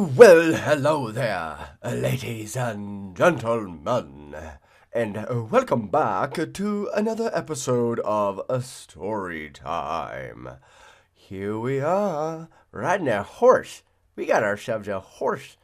Well, hello there, ladies and gentlemen, and welcome back to another episode of A Story Time. Here we are, riding a horse. We got ourselves a horse.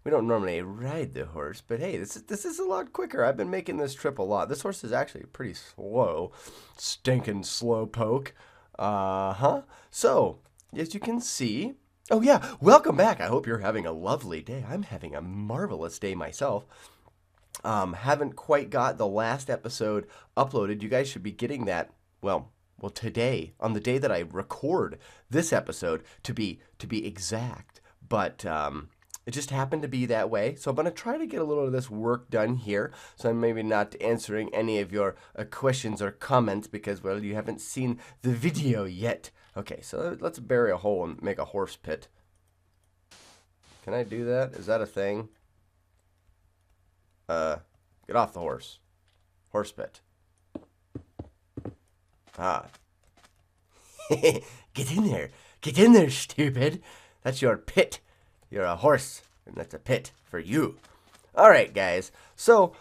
We don't normally ride the horse, but hey, this is a lot quicker. I've been making this trip a lot. This horse is actually pretty slow. Stinking slow poke. So, as you can see, oh yeah, welcome back. I hope you're having a lovely day. I'm having a marvelous day myself. Haven't quite got the last episode uploaded. You guys should be getting that, well, today, on the day that I record this episode, to be exact. But it just happened to be that way. So I'm going to try to get a little of this work done here. So I'm maybe not answering any of your questions or comments because, well, you haven't seen the video yet. Okay, so let's bury a hole and make a horse pit. Can I do that? Is that a thing? Get off the horse. Horse pit. Ah. Get in there. Get in there, stupid. That's your pit. You're a horse, and that's a pit for you. All right, guys. So,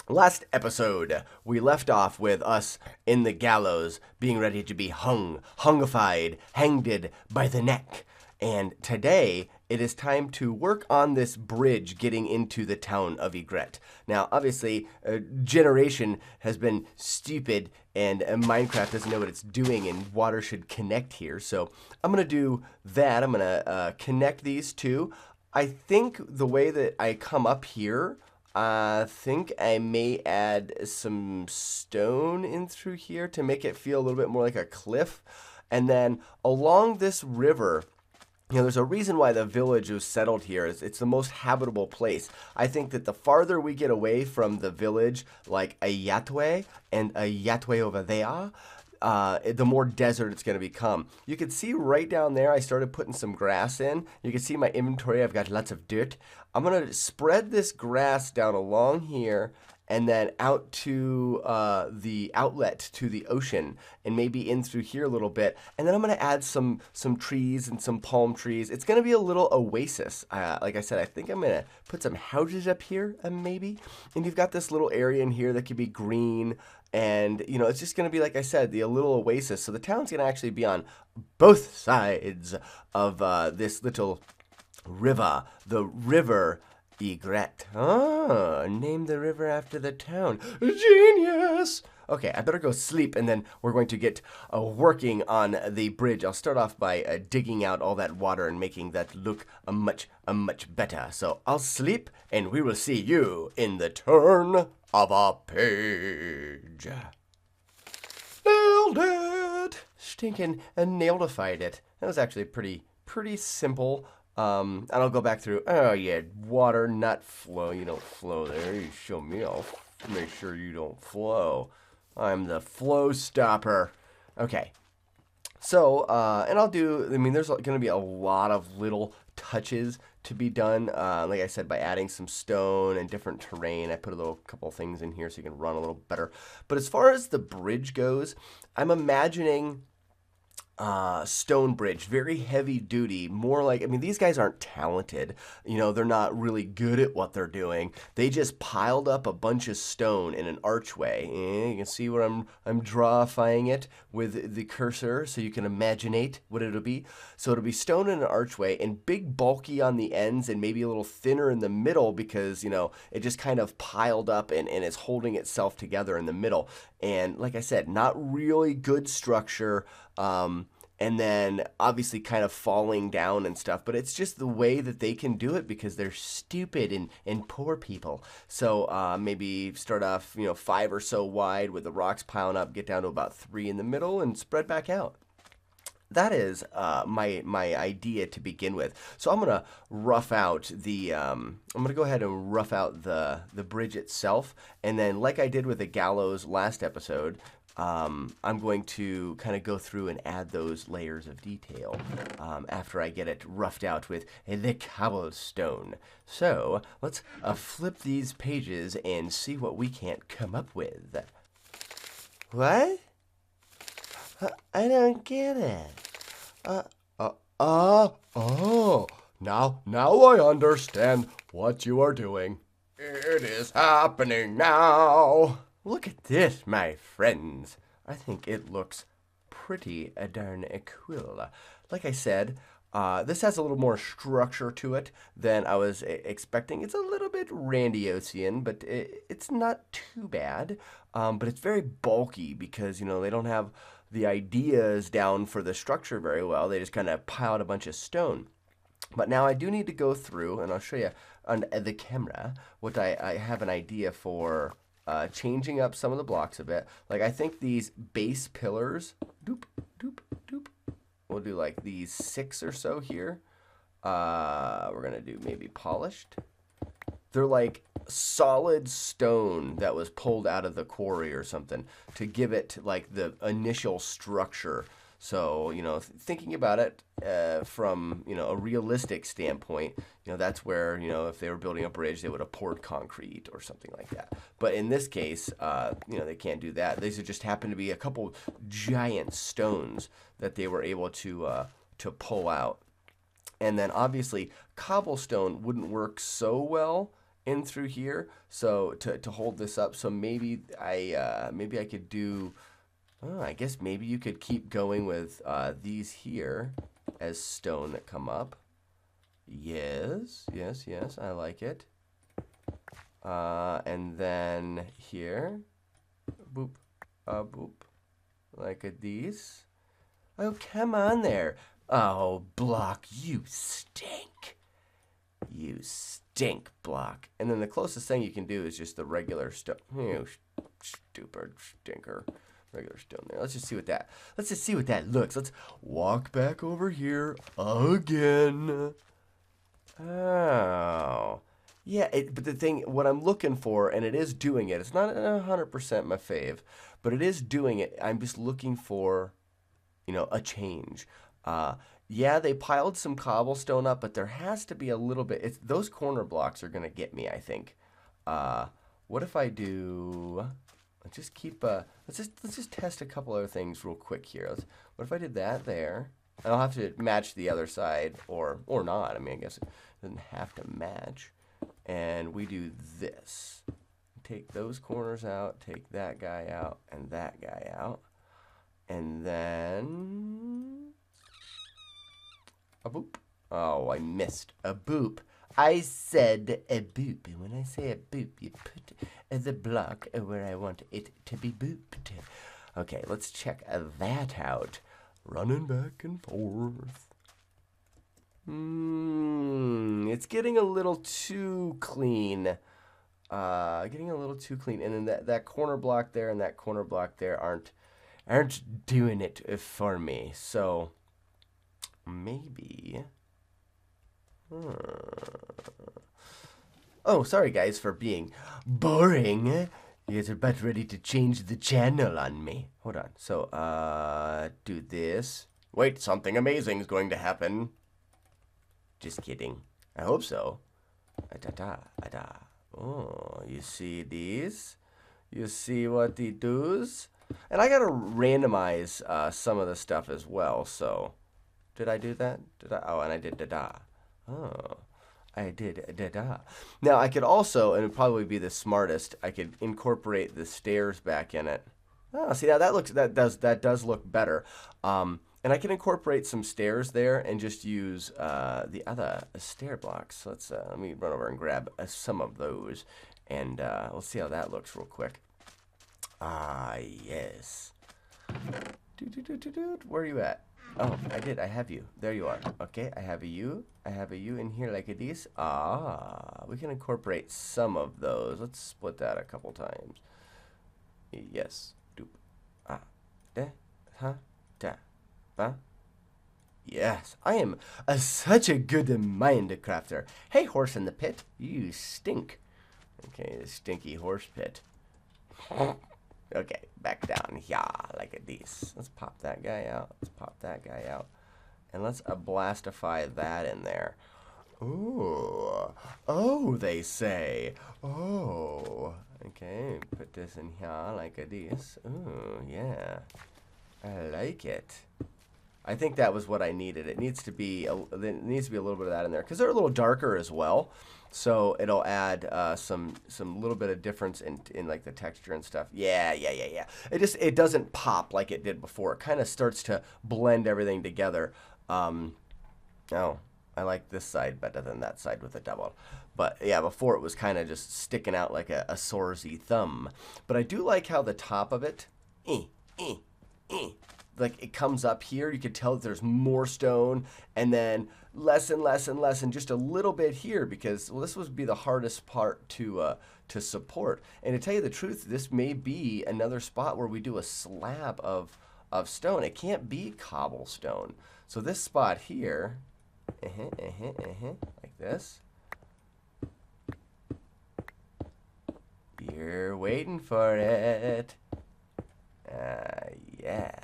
last episode, we left off with us in the gallows, being ready to be hungified, hanged by the neck. And today, it is time to work on this bridge getting into the town of Egret. Now, obviously, generation has been stupid, and Minecraft doesn't know what it's doing, and water should connect here. So I'm going to do that. I'm going to connect these two. I think the way that I come up here, I think I may add some stone in through here to make it feel a little bit more like a cliff. And then along this river, you know, there's a reason why the village was settled here. It's the most habitable place. I think that the farther we get away from the village, like a Yatwe and a Yatwe over there, the more desert it's going to become. You can see right down there, I started putting some grass in. You can see my inventory, I've got lots of dirt. I'm going to spread this grass down along here and then out to the outlet to the ocean, and maybe in through here a little bit. And then I'm going to add some trees and some palm trees. It's going to be a little oasis. Like I said, I think I'm going to put some houses up here, maybe. And you've got this little area in here that could be green. And, you know, it's just going to be, like I said, a little oasis. So the town's going to actually be on both sides of this little river, the river Egret. Oh, name the river after the town. Genius! Okay, I better go sleep, and then we're going to get working on the bridge. I'll start off by digging out all that water and making that look much better. So I'll sleep, and we will see you in the turn of a page. Nailed it! Stinking nailed-ified it. That was actually pretty simple. And I'll go back through. Oh yeah, water not flow. You don't flow there. You show me. I'll make sure you don't flow. I'm the flow stopper. Okay. So, and I'll do. I mean, there's going to be a lot of little touches to be done. Like I said, by adding some stone and different terrain. I put a couple things in here so you can run a little better. But as far as the bridge goes, I'm imagining stone bridge, very heavy duty, more like, I mean, these guys aren't talented, you know, they're not really good at what they're doing. They just piled up a bunch of stone in an archway. You can see where I'm drawifying it with the cursor so you can imaginate what it'll be. So it'll be stone in an archway and big bulky on the ends and maybe a little thinner in the middle because, you know, it just kind of piled up and is holding itself together in the middle. And like I said, not really good structure. And then obviously kind of falling down and stuff, but it's just the way that they can do it because they're stupid and poor people. So maybe start off, you know, 5 or so wide with the rocks piling up, get down to about 3 in the middle and spread back out. That is my idea to begin with. So I'm gonna rough out I'm gonna go ahead and rough out the bridge itself, and then like I did with the gallows last episode, I'm going to kind of go through and add those layers of detail after I get it roughed out with the cobblestone. So let's flip these pages and see what we can't come up with. What? I don't get it. Oh, Now I understand what you are doing. It is happening now. Look at this, my friends. I think it looks pretty darn cool. Like I said, this has a little more structure to it than I was expecting. It's a little bit Randiosian, but it's not too bad. But it's very bulky because, you know, they don't have the ideas down for the structure very well. They just kind of piled a bunch of stone. But now I do need to go through, and I'll show you on the camera what I have an idea for changing up some of the blocks a bit. Like I think these base pillars, doop, doop, doop. We'll do like these 6 or so here. We're going to do maybe polished. They're like solid stone that was pulled out of the quarry or something to give it like the initial structure. So, you know, thinking about it from, you know, a realistic standpoint, you know, that's where, you know, if they were building a bridge, they would have poured concrete or something like that. But in this case, you know, they can't do that. These just happen to be a couple giant stones that they were able to pull out. And then obviously cobblestone wouldn't work so well in through here. So to hold this up, so maybe I could do. Oh, I guess maybe you could keep going with these here as stone that come up. Yes, yes, yes, I like it. And then here, boop, boop, like these. Oh, come on there. Oh, block, you stink. You stink, block. And then the closest thing you can do is just the regular stone. You stupid stinker. Regular stone there. Let's just see what that looks. Let's walk back over here again. Oh. Yeah, but the thing, what I'm looking for, and it is doing it, it's not 100% my fave, but it is doing it. I'm just looking for, you know, a change. Yeah, they piled some cobblestone up, but there has to be a little bit, those corner blocks are going to get me, I think. What if I do... Let's just keep let's just test a couple other things real quick here. What if I did that there? I'll have to match the other side or not. I mean, I guess it doesn't have to match. And we do this. Take those corners out, take that guy out, and that guy out. And then a boop. Oh, I missed a boop. I said a boop, and when I say a boop, you put the block where I want it to be booped. Okay, let's check that out. Running back and forth. It's getting a little too clean. Getting a little too clean, and then that corner block there and that corner block there aren't doing it for me. So maybe. Oh, sorry guys for being boring. You guys are about ready to change the channel on me. Hold on. So, do this. Wait, something amazing is going to happen. Just kidding. I hope so. Oh, you see these? You see what he does? And I gotta randomize some of the stuff as well. So, did I do that? Oh, and I did da-da. Oh, I did da-da. Now, I could also, and it would probably be the smartest, I could incorporate the stairs back in it. Oh, see, now that does look better. And I can incorporate some stairs there and just use the other stair blocks. Let me run over and grab some of those, and we'll see how that looks real quick. Ah, yes. Where are you at? Oh, I have you. There you are. Okay, I have a you in here like this. Ah, we can incorporate some of those. Let's split that a couple times. Yes. Doop. Ah. Da. Ha. Da. Ba. Yes, I am such a good mind crafter. Hey, horse in the pit, you stink. Okay, the stinky horse pit. Okay, back down here like this. Let's pop that guy out. Let's pop that guy out. And let's blastify that in there. Ooh. Oh, they say. Oh. Okay, put this in here like this. Ooh, yeah. I like it. I think that was what I needed. It needs to be a little bit of that in there because they're a little darker as well. So it'll add some little bit of difference in like the texture and stuff. Yeah. It doesn't pop like it did before. It kind of starts to blend everything together. Oh, I like this side better than that side with the double. But yeah, before it was kind of just sticking out like a sorsy thumb. But I do like how the top of it, like it comes up here. You can tell that there's more stone, and then less and less and less, and just a little bit here because, well, this would be the hardest part to support. And to tell you the truth, this may be another spot where we do a slab of stone. It can't be cobblestone. So this spot here, like this. You're waiting for it. Yeah.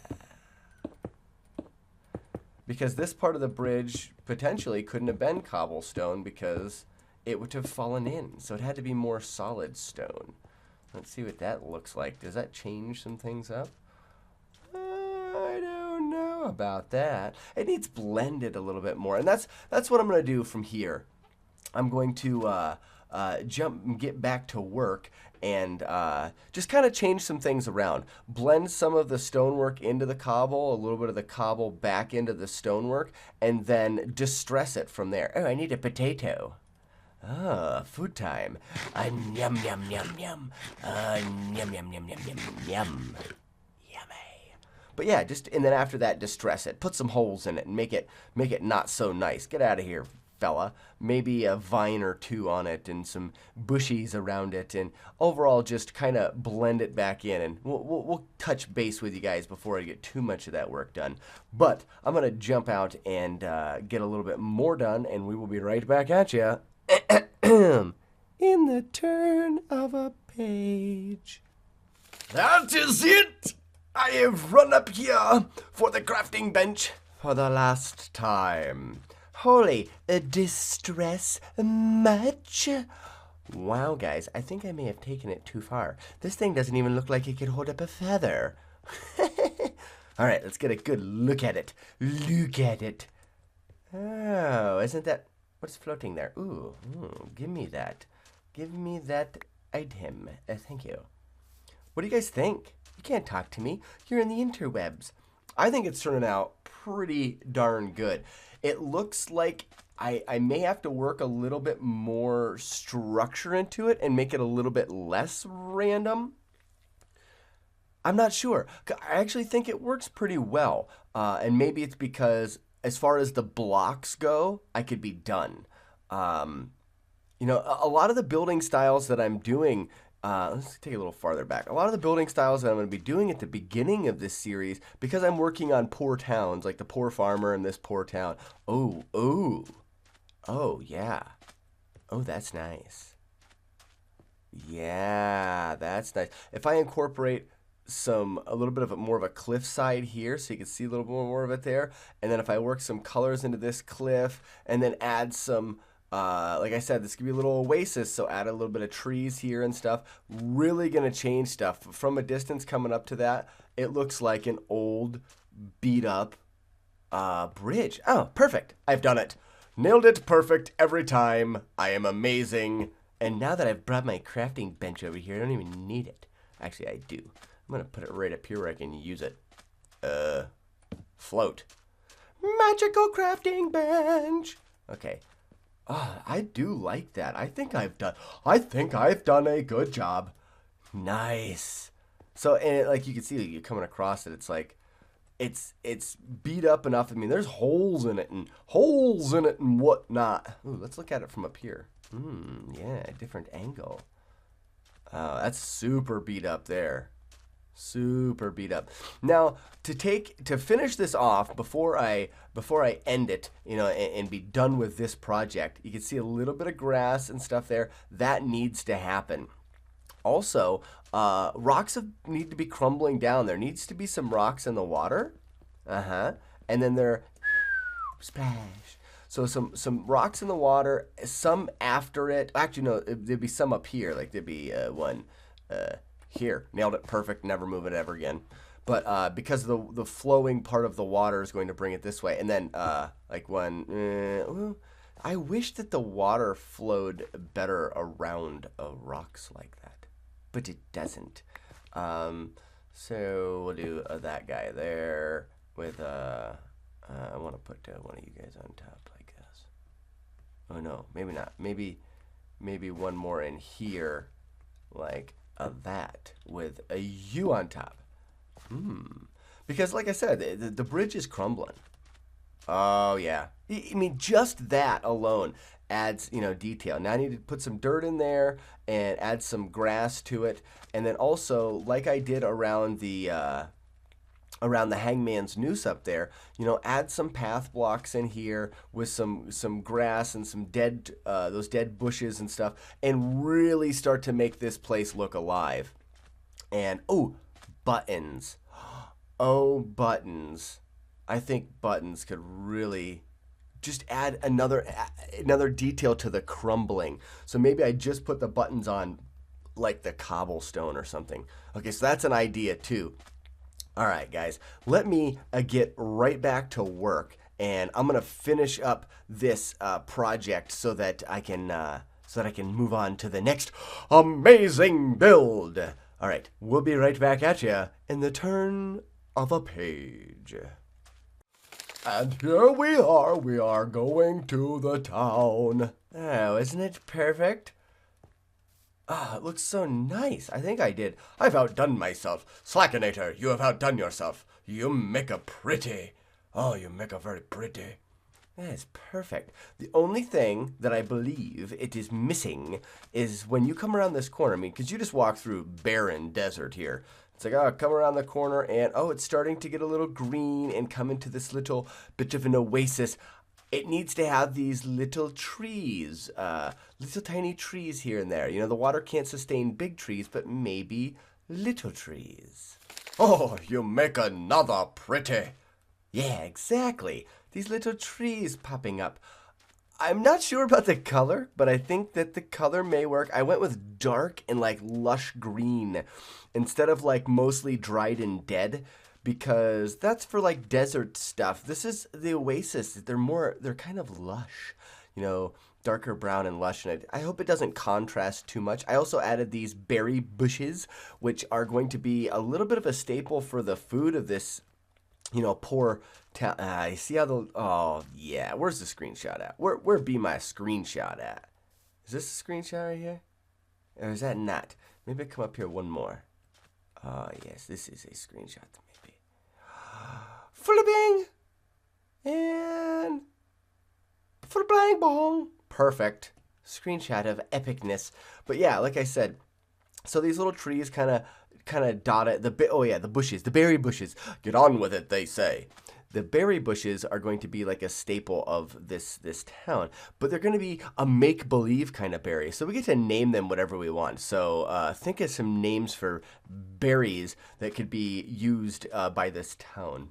Because this part of the bridge potentially couldn't have been cobblestone because it would have fallen in. So it had to be more solid stone. Let's see what that looks like. Does that change some things up? I don't know about that. It needs blended a little bit more. And that's what I'm going to do from here. I'm going to jump and get back to work and just kind of change some things around. Blend some of the stonework into the cobble, a little bit of the cobble back into the stonework, and then distress it from there. Oh, I need a potato. Ah, food time. Yum, yum, yum, yum. Yum, yum, yum, yum, yum, yum. Yummy. But yeah, and then after that, distress it. Put some holes in it and make it not so nice. Get out of here, fella. Maybe a vine or two on it and some bushies around it, and overall just kind of blend it back in. And we'll touch base with you guys before I get too much of that work done. But I'm gonna jump out and get a little bit more done, and we will be right back at you in the turn of a page. That is it. I have run up here for the crafting bench for the last time. Holy, distress much? Wow, guys, I think I may have taken it too far. This thing doesn't even look like it could hold up a feather. All right, let's get a good look at it. Look at it. Oh, isn't that... What's floating there? Ooh, give me that. Give me that item. Thank you. What do you guys think? You can't talk to me. You're in the interwebs. I think it's turning out pretty darn good. It looks like I may have to work a little bit more structure into it and make it a little bit less random. I'm not sure. I actually think it works pretty well. And maybe it's because as far as the blocks go, I could be done. You know, a lot of the building styles that I'm doing, let's take a little farther back. A lot of the building styles that I'm going to be doing at the beginning of this series, because I'm working on poor towns, like the poor farmer in this poor town. Oh, yeah. Oh, that's nice. Yeah, that's nice. If I incorporate a little bit of more of a cliff side here, so you can see a little bit more of it there, and then if I work some colors into this cliff, and then add some, like I said, this could be a little oasis, so add a little bit of trees here and stuff. Really gonna change stuff. From a distance coming up to that, it looks like an old, beat up bridge. Oh, perfect. I've done it. Nailed it perfect every time. I am amazing. And now that I've brought my crafting bench over here, I don't even need it. Actually, I do. I'm gonna put it right up here where I can use it. Float. Magical crafting bench. Okay. I do like that. I think I've done a good job. Nice. So, and like you can see, you're coming across it. It's like, it's beat up enough. I mean, there's holes in it and whatnot. Ooh, let's look at it from up here. Yeah, different angle. That's super beat up there. Super beat up. Now, to finish this off before I end it, you know, and be done with this project, you can see a little bit of grass and stuff there. That needs to happen. Also, rocks need to be crumbling down. There needs to be some rocks in the water. And then they're splash. So some rocks in the water, some after it. Actually, no, there'd be some up here. Like there'd be one here. Nailed it perfect. Never move it ever again. but because the flowing part of the water is going to bring it this way. And then like when I wish that the water flowed better around rocks like that, but it doesn't. So we'll do that guy there with I want to put one of you guys on top like this. Oh no, maybe not. Maybe one more in here like that with a U on top. Because like I said, the bridge is crumbling. Oh yeah. I mean, just that alone adds, detail. Now I need to put some dirt in there and add some grass to it. And then also, like I did around the hangman's noose up there, add some path blocks in here with some grass and some those dead bushes and stuff, and really start to make this place look alive. And buttons. Oh, buttons. I think buttons could really just add another detail to the crumbling. So maybe I just put the buttons on like the cobblestone or something. Okay, so that's an idea too. All right, guys, let me get right back to work, and I'm gonna finish up this project so that I can move on to the next amazing build. All right, we'll be right back at you in the turn of a page. And here we are going to the town. Oh, isn't it perfect? It looks so nice. I think I've outdone myself. Slackanater, you have outdone yourself. You make a pretty. Oh, you make a very pretty. That is perfect. The only thing that I believe it is missing is when you come around this corner. I mean, because you just walk through barren desert here. It's like, come around the corner and, it's starting to get a little green and come into this little bit of an oasis. It needs to have these little trees, little tiny trees here and there. The water can't sustain big trees, but maybe little trees. Oh, you make another pretty. Yeah, exactly. These little trees popping up. I'm not sure about the color, but I think that the color may work. I went with dark and like lush green instead of like mostly dried and dead, because that's for like desert stuff. This is the oasis. They're kind of lush, darker brown and lush. And I hope it doesn't contrast too much. I also added these berry bushes, which are going to be a little bit of a staple for the food of this, poor town. I see how oh yeah, where's the screenshot at? Where be my screenshot at? Is this a screenshot right here? Or is that not? Maybe I come up here one more. Oh yes, this is a screenshot maybe. Flipping and flipping bong. Perfect. Screenshot of epicness. But yeah, like I said, so these little trees kind of dot it. The bushes, the berry bushes. Get on with it, they say. The berry bushes are going to be like a staple of this town, but they're going to be a make-believe kind of berry. So we get to name them whatever we want. So think of some names for berries that could be used by this town.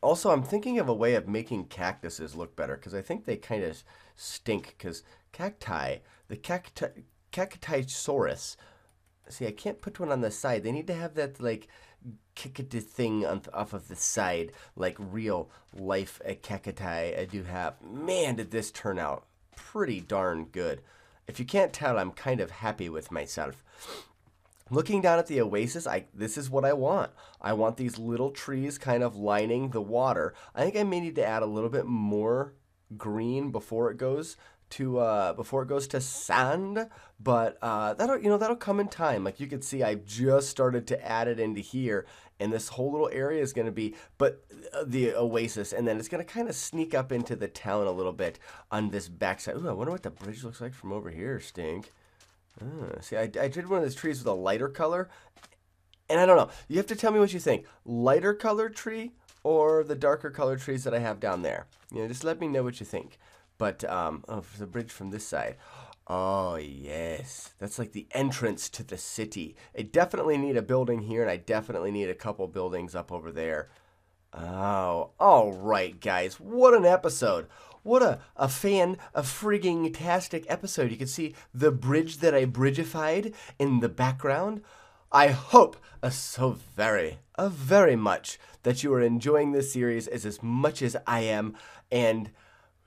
Also, I'm thinking of a way of making cactuses look better, because I think they kind of stink, because the cactisaurus. See, I can't put one on the side. They need to have that, like, kickity thing off of the side, like real life cacti I do have. Man, did this turn out pretty darn good. If you can't tell, I'm kind of happy with myself. Looking down at the oasis, this is what I want. I want these little trees kind of lining the water. I think I may need to add a little bit more green before it goes to sand, but that'll come in time. Like you can see, I just started to add it into here, and this whole little area is going to be the oasis, and then it's going to kind of sneak up into the town a little bit on this backside. Ooh, I wonder what the bridge looks like from over here, Stink. See, I did one of these trees with a lighter color, and I don't know. You have to tell me what you think. Lighter colored tree or the darker colored trees that I have down there? Just let me know what you think. But, for the bridge from this side. Oh, yes. That's like the entrance to the city. I definitely need a building here, and I definitely need a couple buildings up over there. Oh, all right, guys. What an episode. What a frigging-tastic episode. You can see the bridge that I bridgified in the background. I hope very much that you are enjoying this series as much as I am, and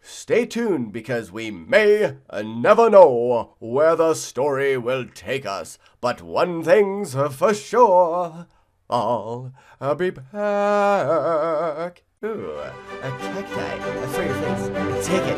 stay tuned because we may never know where the story will take us. But one thing's for sure, I'll be back. Ooh, a cacti for your face. Take it.